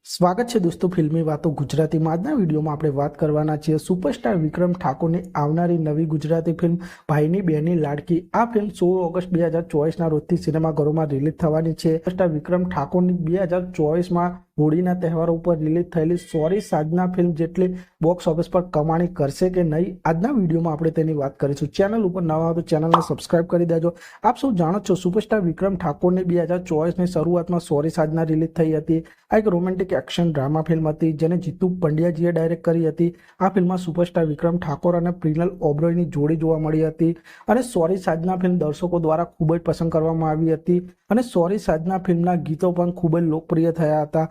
સ્વાગત છે દોસ્તો ફિલ્મી વાતો ગુજરાતીમાં। આજના વિડીયોમાં આપણે વાત કરવાના છીએ સુપરસ્ટાર વિક્રમ ઠાકોરની આવનારી નવી ગુજરાતી ફિલ્મ ભાઈની બહેનની લાડકી। આ ફિલ્મ 16 ઓગસ્ટ 2024ના રોજથી સિનેમાઘરોમાં રિલીઝ થવાની છે। સુપરસ્ટાર વિક્રમ ઠાકોરની 2024માં હોળીના તહેવારો ઉપર રિલીઝ થયેલી સોરી સાજના ફિલ્મ જેટલી બોક્સ ઓફિસ પર કમાણી કરશે કે નહીં, આજના વિડીયોમાં આપણે તેની વાત કરીશું। ચેનલ ઉપર નવા હો તો ચેનલને સબસ્ક્રાઇબ કરી દેજો। આપ સૌ જાણો છો સુપરસ્ટાર વિક્રમ ઠાકોરની 2024ની શરૂઆતમાં સોરી સાજના રિલીઝ થઈ હતી। આ એક રોમેન્ટિક એક્શન ડ્રામા ફિલ્મ હતી જેને જીતુ પંડ્યાજીએ ડાયરેક્ટ કરી હતી। આ ફિલ્મમાં સુપરસ્ટાર વિક્રમ ઠાકોર અને પ્રિનલ ઓબરોયની જોડી જોવા મળી હતી અને સોરી સાજના ફિલ્મ દર્શકો દ્વારા ખૂબ જ પસંદ કરવામાં આવી હતી અને સોરી સાજના ફિલ્મના ગીતો પણ ખૂબ જ લોકપ્રિય થયા હતા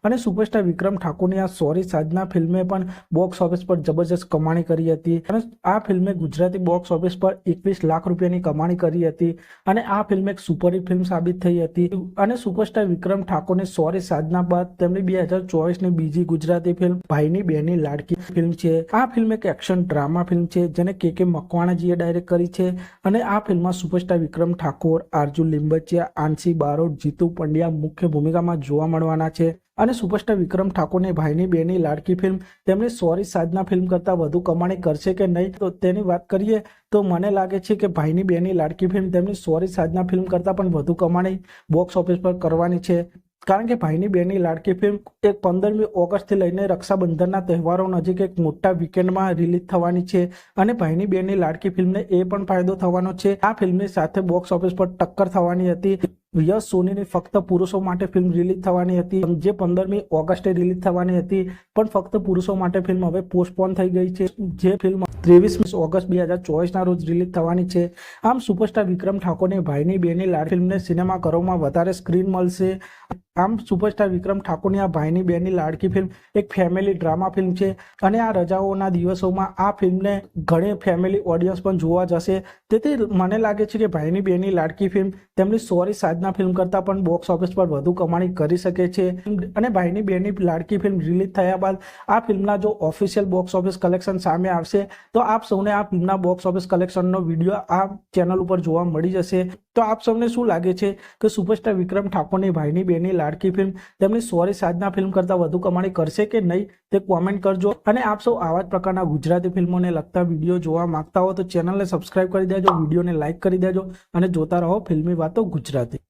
અને સુપરસ્ટાર વિક્રમ ઠાકોરની આ સોરી સાજના ફિલ્મે પણ બોક્સ ઓફિસ પર જબરજસ્ત કમાણી કરી હતી અને આ ફિલ્મે ગુજરાતી બોક્સ ઓફિસ પર 21 લાખ રૂપિયાની કમાણી કરી હતી અને આ ફિલ્મ એક સુપરહિટ ફિલ્મ સાબિત થઈ હતી અને સુપરસ્ટાર વિક્રમ ઠાકોરની સોરી સાજના બાદ તેમની 2024ની બીજી ગુજરાતી ફિલ્મ ભાઈની બહેનની લાડકી ફિલ્મ છે। આ ફિલ્મ એક એક્શન ડ્રામા ફિલ્મ છે જેને કે મકવાણાજીએ ડાયરેક્ટ કરી છે અને આ ફિલ્મમાં સુપરસ્ટાર વિક્રમ ઠાકોર, આરજુ લિંબચિયા, આંશી બારોટ, જીતુ પંડ્યા મુખ્ય ભૂમિકામાં જોવા મળવાના છે અને સુપરસ્ટાર વિક્રમ ઠાકોરની ભાઈની બહેનની લાડકી ફિલ્મ તેમની સોરી સાજના ફિલ્મ કરતાં વધુ કમાણી કરશે કે નહીં, તો તેની વાત કરીએ તો મને લાગે છે કે ભાઈની બહેનની લાડકી ફિલ્મ તેમની સોરી સાજના ફિલ્મ કરતાં પણ વધુ કમાણી બોક્સ ઓફિસ પર કરવાની છે। કારણ કે ભાઈની બહેનની લાડકી ફિલ્મ એક 15મી ઓગસ્ટથી લઈને રક્ષાબંધનના તહેવારો નજીક એક મોટા વીકેન્ડમાં રિલીઝ થવાની છે અને ભાઈની બહેનની લાડકી ફિલ્મને એ પણ ફાયદો થવાનો છે। આ ફિલ્મની સાથે બોક્સ ઓફિસ પર ટક્કર થવાની હતી। યશ સોનીની ફક્ત પુરુષો માટે ફિલ્મ રિલીઝ થવાની હતી જે 15મી ઓગસ્ટે રિલીઝ થવાની હતી પણ ફક્ત પુરુષો માટે ફિલ્મ હવે પોસ્ટપોન થઈ ગઈ છે જે ફિલ્મ 23 ઓગસ્ટ 2024ના રોજ રિલીઝ થવાની છે। આમ સુપરસ્ટાર વિક્રમ ઠાકોરની ભાઈની બહેનની લાડકી ફિલ્મને સિનેમાઘરોમાં વધારે સ્ક્રીન મળશે। આમ સુપરસ્ટાર વિક્રમ ઠાકોરની આ ભાઈની બહેનની લાડકી ફિલ્મ એક ફેમિલી ડ્રામા ફિલ્મ છે અને આ રજાઓના દિવસોમાં આ ફિલ્મને ઘણી ફેમિલી ઓડિયન્સ પણ જોવા જશે। તેથી મને લાગે છે કે ભાઈની બહેનની લાડકી ફિલ્મ તેમની સોરી સાજના ફિલ્મ કરતાં પણ બોક્સ ઓફિસ પર વધુ કમાણી કરી શકે છે અને ભાઈની બહેનની લાડકી ફિલ્મ રિલીઝ થયા બાદ આ ફિલ્મના જો ઓફિશિયલ બોક્સ ઓફિસ કલેક્શન સામે આવશે તો આપ સૌને આ ફિલ્મના બોક્સ ઓફિસ કલેક્શનનો વિડીયો આ ચેનલ ઉપર જોવા મળી જશે। તો આપ સૌને શું લાગે છે કે સુપરસ્ટાર વિક્રમ ઠાકોરની ભાઈની બહેનની લાડકી ફિલ્મ તેમની સોરી સાજના ફિલ્મ કરતાં વધુ કમાણી કરશે કે નહીં તે કોમેન્ટ કરજો અને આપ સૌ આવા જ પ્રકારના ગુજરાતી ફિલ્મોને લગતા વિડીયો જોવા માંગતા હો તો ચેનલને સબસ્ક્રાઇબ કરી દેજો, વિડીયોને લાઇક કરી દેજો અને જોતા રહો ફિલ્મી વાતો ગુજરાતી।